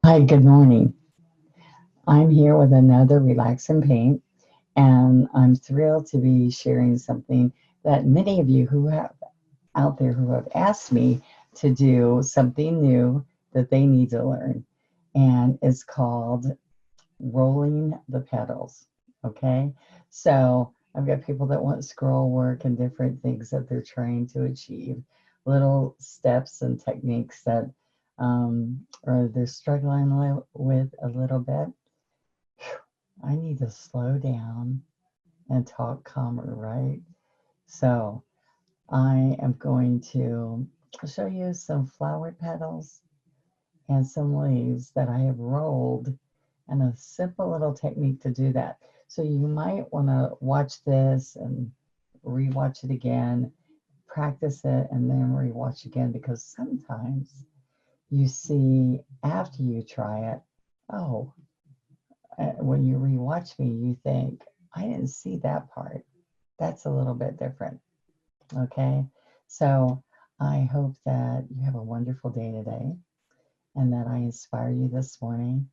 Hi, good morning. I'm here with another Relax and Paint, and I'm thrilled to be sharing something that many of you who have out there who have asked me to do something new that they need to learn. And it's called rolling the petals. Okay. So I've got people that want scroll work and different things that they're trying to achieve, little steps and techniques that or they're struggling with a little bit. I need to slow down and talk calmer, right? So I am going to show you some flower petals and some leaves that I have rolled and a simple little technique to do that. So you might want to watch this and rewatch it again, practice it, and then rewatch again because sometimes you see after you try it, oh, when you rewatch me, you think, I didn't see that part. That's a little bit different. Okay. So I hope that you have a wonderful day today and that I inspire you this morning,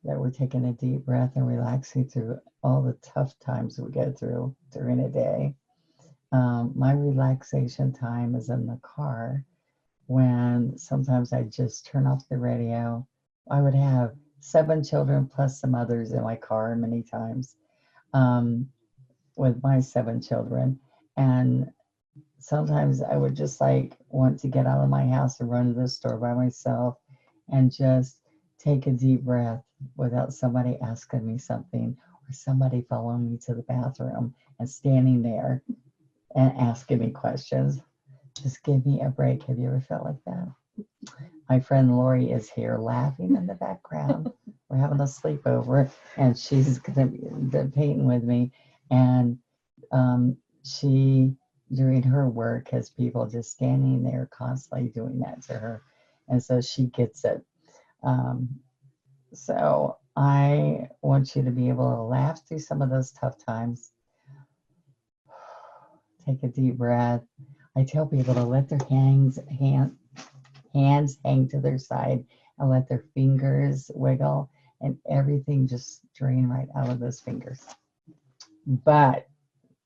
that we're taking a deep breath and relaxing through all the tough times we go through during a day. My relaxation time is in the car when sometimes I just turn off the radio. I would have 7 children plus some others in my car many times, um, with my 7 children. And sometimes I would just like want to get out of my house and run to the store by myself and just take a deep breath without somebody asking me something or somebody following me to the bathroom and standing there and asking me questions. Just give me a break. Have you ever felt like that? My friend Lori is here laughing in the background. We're having a sleepover, and she's going to be painting with me. And she, during her work, has people just standing there constantly doing that to her. And so she gets it. Um, so I want you to be able to laugh through some of those tough times. Take a deep breath. I tell people to let their hands hang to their side and let their fingers wiggle and everything just drain right out of those fingers. But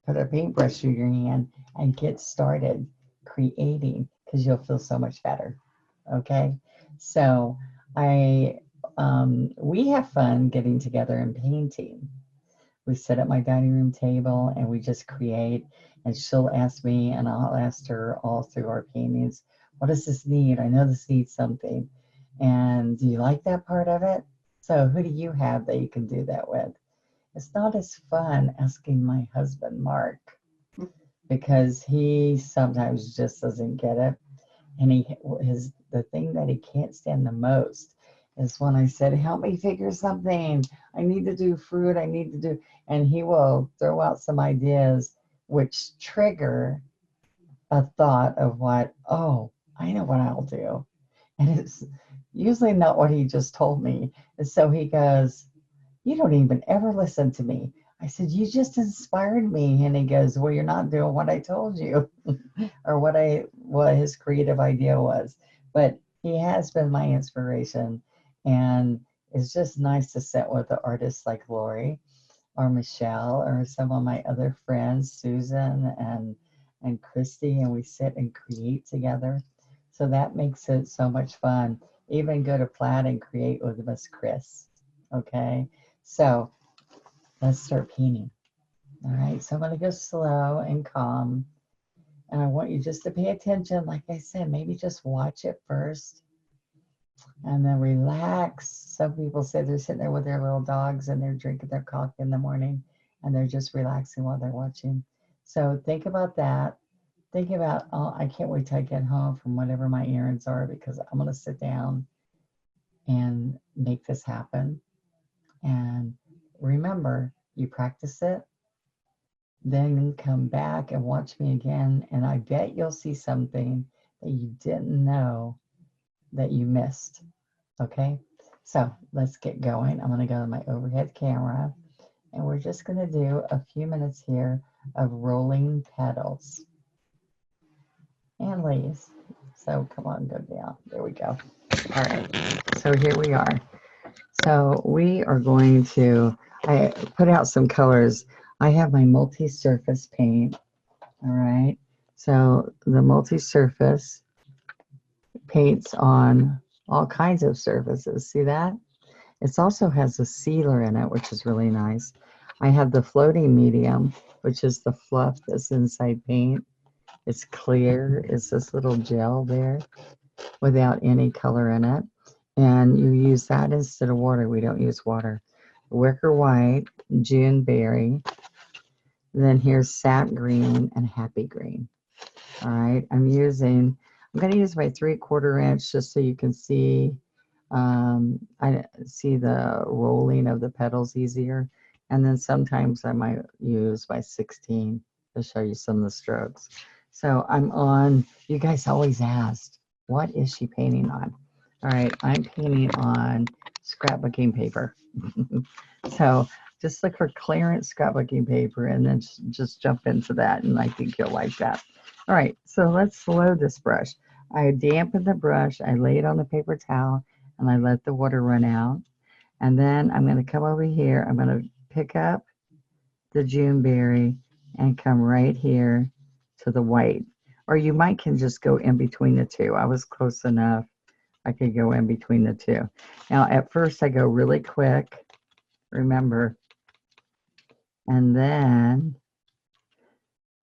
put a paintbrush through your hand and get started creating because you'll feel so much better. Okay. So I we have fun getting together and painting. We sit at my dining room table and we just create, and she'll ask me and I'll ask her all through our paintings, what does this need? I know this needs something. And do you like that part of it? So who do you have that you can do that with? It's not as fun asking my husband Mark because he sometimes just doesn't get it. And his the thing that he can't stand the most is when I said, "Help me figure something. I need to do fruit. I need to do," and he will throw out some ideas which trigger a thought of what, oh, I know what I'll do, and it's usually not what he just told me. And so he goes, you don't even ever listen to me. I said, you just inspired me. And he goes, well, you're not doing what I told you or what his creative idea was. But he has been my inspiration. And it's just nice to sit with the artists like Lori or Michelle or some of my other friends, Susan and Christy, and we sit and create together. So that makes it so much fun. Even go to Plaid and create with Miss Chris. Okay. So let's start painting. All right. So I'm going to go slow and calm. And I want you just to pay attention. Like I said, maybe just watch it first and then relax. Some people say they're sitting there with their little dogs and they're drinking their coffee in the morning and they're just relaxing while they're watching. So think about that. Think about, oh, I can't wait till I get home from whatever my errands are because I'm going to sit down and make this happen. And remember, you practice it, then come back and watch me again, and I bet you'll see something that you didn't know that you missed. Okay? So let's get going. I'm going to go to my overhead camera, and we're just going to do a few minutes here of rolling petals and leaves. So come on, go down. There we go. All right, so here we are. So we are going to, I put out some colors. I have my multi-surface paint, all right? So the multi-surface paints on all kinds of surfaces. See that? It also has a sealer in it, which is really nice. I have the floating medium, which is the fluff that's inside paint. It's clear. It's this little gel there without any color in it. And you use that instead of water. We don't use water. Wicker white, June berry. Then here's sap green and happy green. All right, I'm going to use my 3/4 inch just so you can see. I see the rolling of the petals easier. And then sometimes I might use my 16 to show you some of the strokes. So I'm on, you guys always asked, what is she painting on? All right, I'm painting on scrapbooking paper. So just look for clearance scrapbooking paper and then just jump into that, and I think you'll like that. All right, so let's load this brush. I dampen the brush, I lay it on the paper towel, and I let the water run out. And then I'm going to come over here. I'm going to pick up the June berry and come right here to the white. Or you might can just go in between the two. I was close enough. I could go in between the two. Now, at first, I go really quick, remember. And then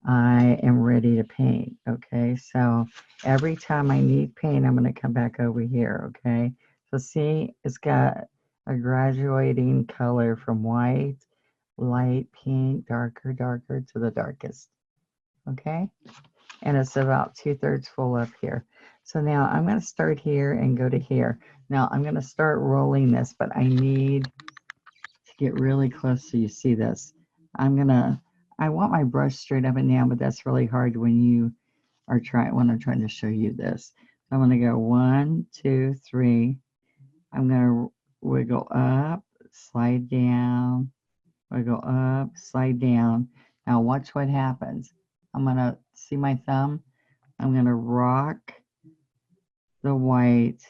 I am ready to paint, okay? So every time I need paint, I'm going to come back over here, okay? So see, it's got a graduating color from white, light pink, darker, darker to the darkest, okay? And it's about 2/3 full up here. So now I'm going to start here and go to here. Now I'm going to start rolling this, but I need to get really close so you see this. I want my brush straight up and down, but that's really hard when you are when I'm trying to show you this. So I'm going to go 1, 2, 3. I'm going to wiggle up, slide down, wiggle up, slide down. Now watch what happens. I'm going to see my thumb. I'm going to rock the white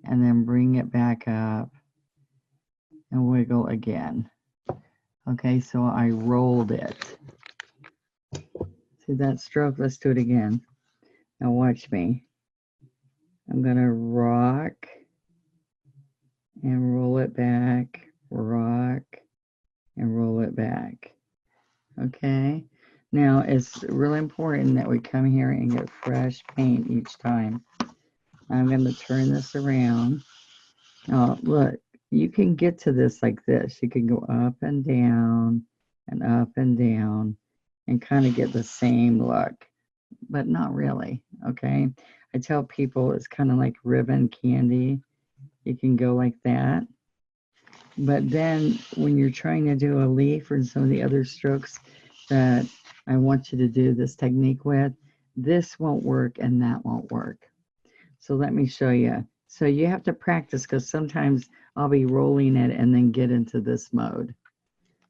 and then bring it back up and wiggle again. Okay, so I rolled it. See that stroke? Let's do it again. Now watch me. I'm going to rock and roll it back, rock and roll it back. Okay? Now it's really important that we come here and get fresh paint each time. I'm going to turn this around. Now look, you can get to this like this. You can go up and down and kind of get the same look, but not really, okay? I tell people it's kind of like ribbon candy. You can go like that. But then when you're trying to do a leaf or some of the other strokes that I want you to do this technique with, this won't work and that won't work. So let me show you. So you have to practice because sometimes I'll be rolling it and then get into this mode.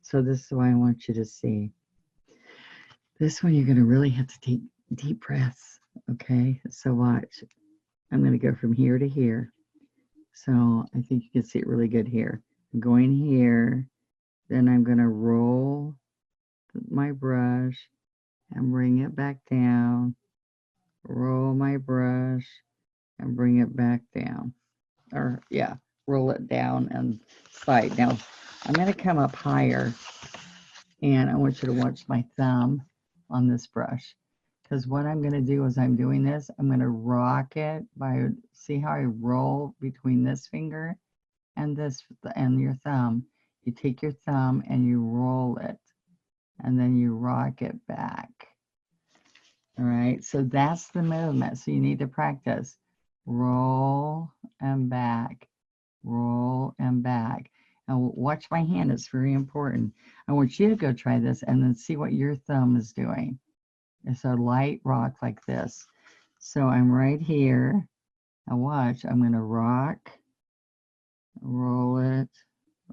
So this is what I want you to see. This one you're going to really have to take deep breaths. Okay, so watch. I'm going to go from here to here. So I think you can see it really good here. I'm going here, then I'm going to roll my brush and bring it back down. Roll my brush and bring it back down. Or yeah, roll it down and slide. Now I'm going to come up higher, and I want you to watch my thumb on this brush. Because what I'm going to do as I'm doing this, I'm going to rock it by, see how I roll between this finger and this and your thumb. You take your thumb and you roll it, and then you rock it back. All right, so that's the movement. So you need to practice. Roll and back, roll and back. And watch my hand, it's very important. I want you to go try this and then see what your thumb is doing. It's a light rock like this. So I'm right here. Now watch, I'm going to rock, roll it,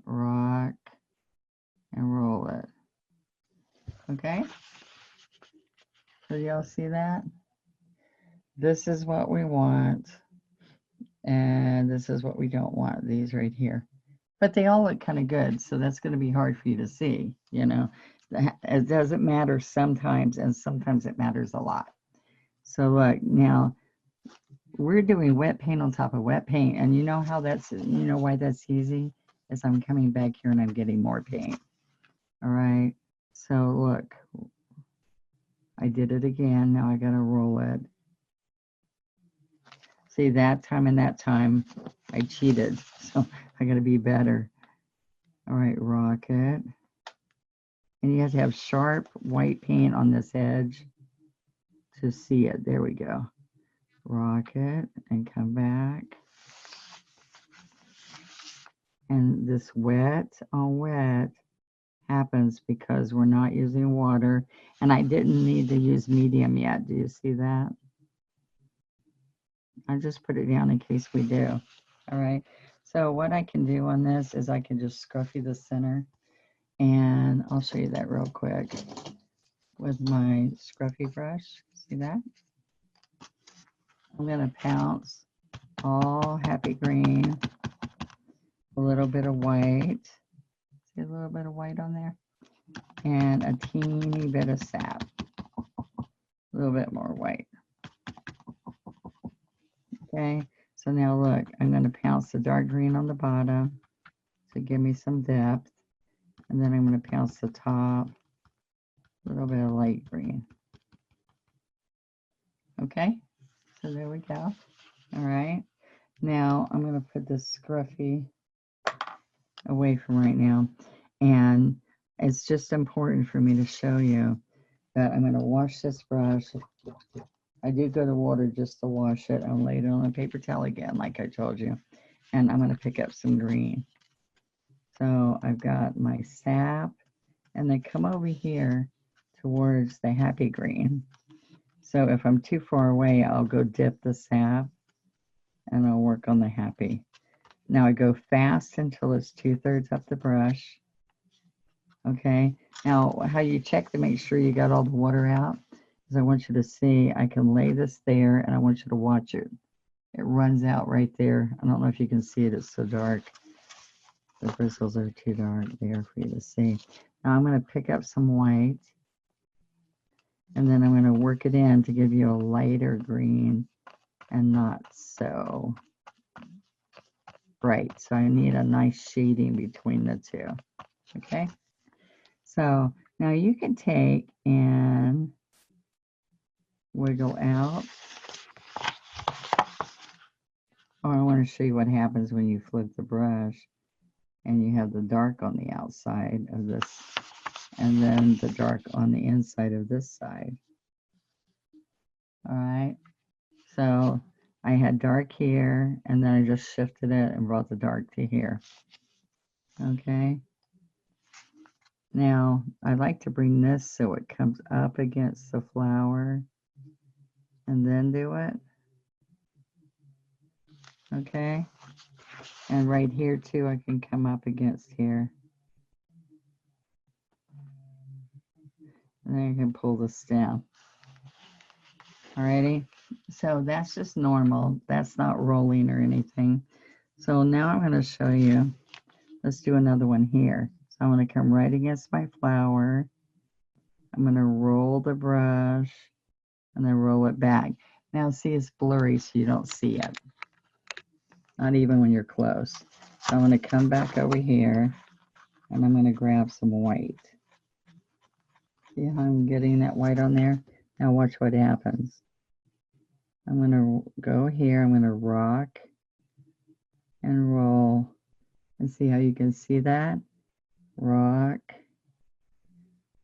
rock, and roll it. Okay? So y'all see that? This is what we want. And this is what we don't want, these right here. But they all look kind of good, so that's going to be hard for you to see, you know. It doesn't matter sometimes, and sometimes it matters a lot. So look, now we're doing wet paint on top of wet paint, and you know how that's, you know why that's easy? Is I'm coming back here and I'm getting more paint. All right, so look, I did it again. Now I got to roll it. See, that time and that time I cheated, so I got to be better. All right, rocket. And you have to have sharp white paint on this edge to see it. There we go. Rocket and come back. And this wet on wet happens because we're not using water. And I didn't need to use medium yet. Do you see that? I just put it down in case we do. All right. So what I can do on this is I can just scruffy the center. And I'll show you that real quick with my scruffy brush. See that? I'm going to pounce all happy green, a little bit of white. See a little bit of white on there? And a teeny bit of sap. A little bit more white. Okay, so now look, I'm going to pounce the dark green on the bottom to give me some depth. And then I'm going to pounce the top, a little bit of light green. Okay, so there we go. All right, now I'm going to put this scruffy away from right now. And it's just important for me to show you that I'm going to wash this brush. I do go to water just to wash it. I'll lay it on a paper towel again, like I told you. And I'm going to pick up some green. So I've got my sap, and then come over here towards the happy green. So if I'm too far away, I'll go dip the sap, and I'll work on the happy. Now I go fast until it's 2/3 up the brush. Okay, now how you check to make sure you got all the water out is I want you to see I can lay this there, and I want you to watch it. It runs out right there. I don't know if you can see it, it's so dark. The bristles are too dark there for you to see. Now I'm going to pick up some white, and then I'm going to work it in to give you a lighter green and not so bright. So I need a nice shading between the two. Okay, so now you can take and wiggle out. Oh, I want to show you what happens when you flip the brush and you have the dark on the outside of this and then the dark on the inside of this side. All right, so I had dark here, and then I just shifted it and brought the dark to here. Okay, now I like to bring this so it comes up against the flower and then do it. Okay, and right here too, I can come up against here. And then you can pull this down. Alrighty, so that's just normal. That's not rolling or anything. So now I'm going to show you. Let's do another one here. So I'm going to come right against my flower. I'm going to roll the brush and then roll it back. Now see, it's blurry so you don't see it. Not even when you're close. So I'm going to come back over here and I'm going to grab some white. See how I'm getting that white on there? Now watch what happens. I'm going to go here, I'm going to rock and roll, and see how you can see that? Rock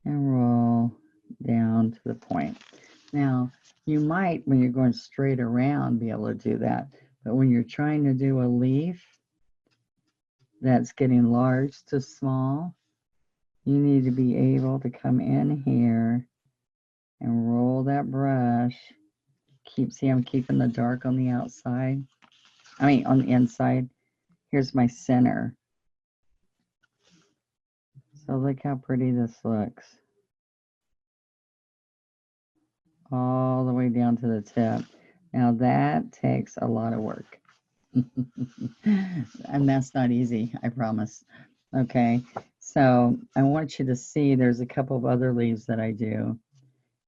and roll down to the point. Now, you might, when you're going straight around, be able to do that, but when you're trying to do a leaf that's getting large to small, you need to be able to come in here and roll that brush. See, I'm keeping the dark on the outside. I mean, on the inside. Here's my center. So look how pretty this looks. All the way down to the tip. Now that takes a lot of work. And that's not easy, I promise. Okay, so I want you to see there's a couple of other leaves that I do.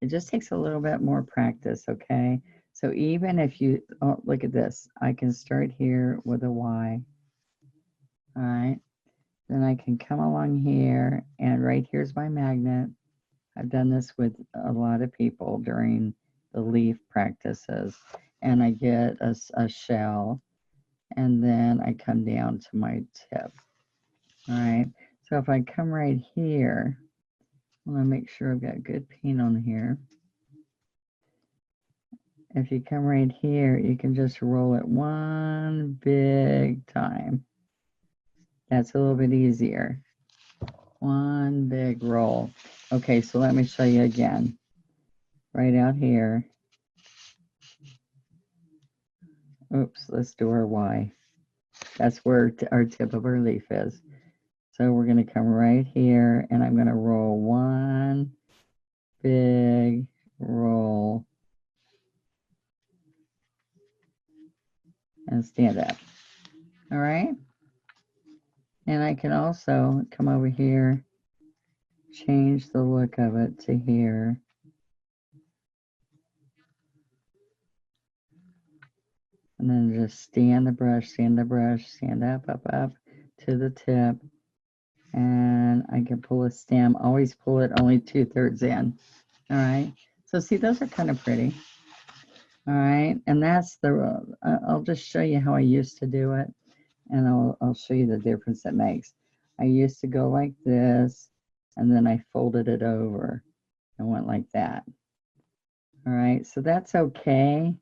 It just takes a little bit more practice, okay? So even if you, oh, look at this. I can start here with a Y, all right? Then I can come along here, and right here's my magnet. I've done this with a lot of people during the leaf practices. And I get a shell, and then I come down to my tip, all right? So if I come right here, I want to make sure I've got good paint on here. If you come right here, you can just roll it one big time. That's a little bit easier. One big roll. Okay, so let me show you again. Right out here. Oops, let's do our Y. That's where our tip of our leaf is. So we're going to come right here, and I'm going to roll one big roll and stand up. All right? And I can also come over here, change the look of it to here. And then just stand the brush, stand up, up to the tip. And I can pull a stem. Always pull it only 2/3 in. All right. So see, those are kind of pretty. All right. And that's the, I'll just show you how I used to do it. And I'll show you the difference it makes. I used to go like this, and then I folded it over and went like that. All right. So that's okay.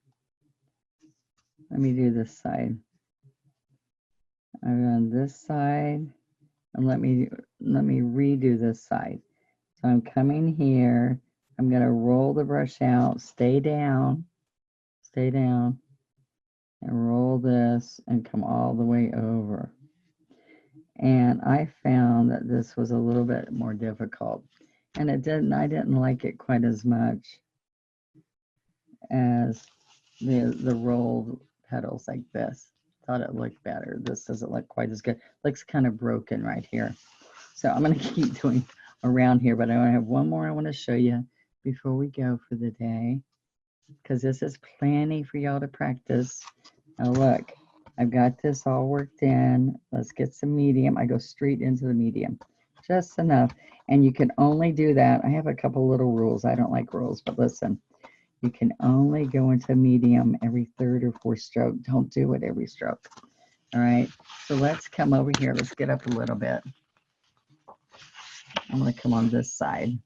Let me do this side. I've done this side, and let me redo this side. So I'm coming here. I'm going to roll the brush out, stay down, and roll this and come all the way over. And I found that this was a little bit more difficult, and I didn't like it quite as much as the rolled petals like this. Thought it looked better. This doesn't look quite as good. Looks kind of broken right here. So I'm going to keep doing around here, but I have one more I want to show you before we go for the day, because this is plenty for y'all to practice. Now look, I've got this all worked in. Let's get some medium. I go straight into the medium, just enough. And you can only do that. I have a couple little rules. I don't like rules, but listen, you can only go into medium every third or fourth stroke. Don't do it every stroke. All right, so let's come over here. Let's get up a little bit. I'm going to come on this side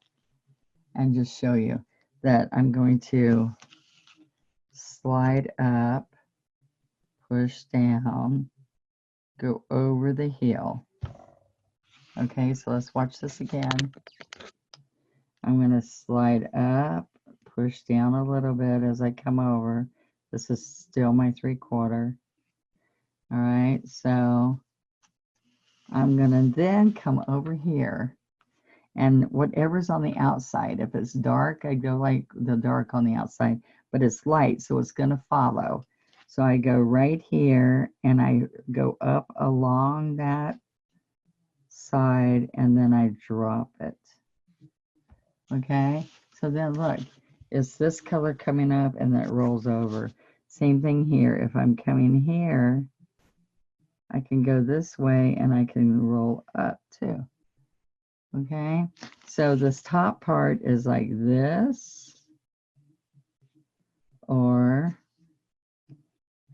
and just show you that I'm going to slide up, push down, go over the heel. Okay, so let's watch this again. I'm going to slide up, push down a little bit as I come over. This is still my 3/4. All right, so I'm going to then come over here, and whatever's on the outside, if it's dark, I go like the dark on the outside, but it's light, so it's going to follow. So I go right here, and I go up along that side, and then I drop it. Okay, so then look, it's this color coming up, and then it rolls over. Same thing here. If I'm coming here, I can go this way, and I can roll up too. Okay, so this top part is like this, or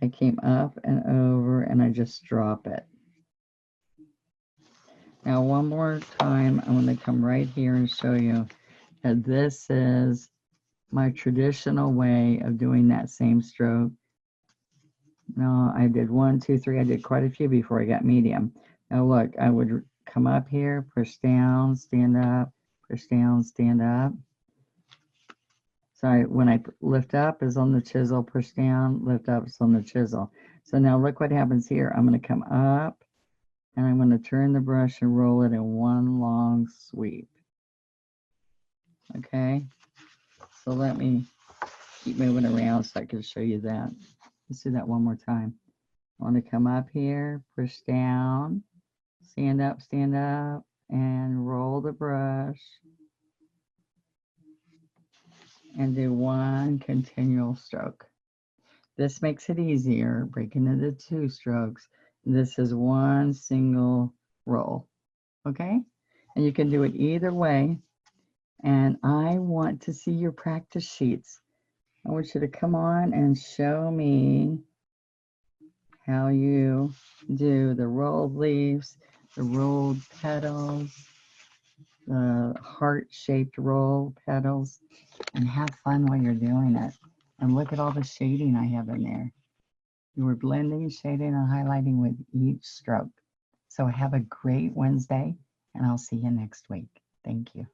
I came up and over and I just drop it. Now one more time, I'm going to come right here and show you that this is my traditional way of doing that same stroke. Now I did 1, 2, 3, I did quite a few before I got medium. Now look, I would come up here, push down, stand up, push down, stand up. So when I lift up is on the chisel, push down, lift up is on the chisel. So now look what happens here. I'm going to come up, and I'm going to turn the brush and roll it in one long sweep. Okay, so let me keep moving around so I can show you that. Let's do that one more time. Want to come up here, push down, stand up, and roll the brush. And do one continual stroke. This makes it easier, breaking into 2 strokes. This is one single roll, okay? And you can do it either way. And I want to see your practice sheets. I want you to come on and show me how you do the rolled leaves, the rolled petals, the heart-shaped roll petals, and have fun while you're doing it. And look at all the shading I have in there. You were blending, shading, and highlighting with each stroke. So have a great Wednesday, and I'll see you next week. Thank you.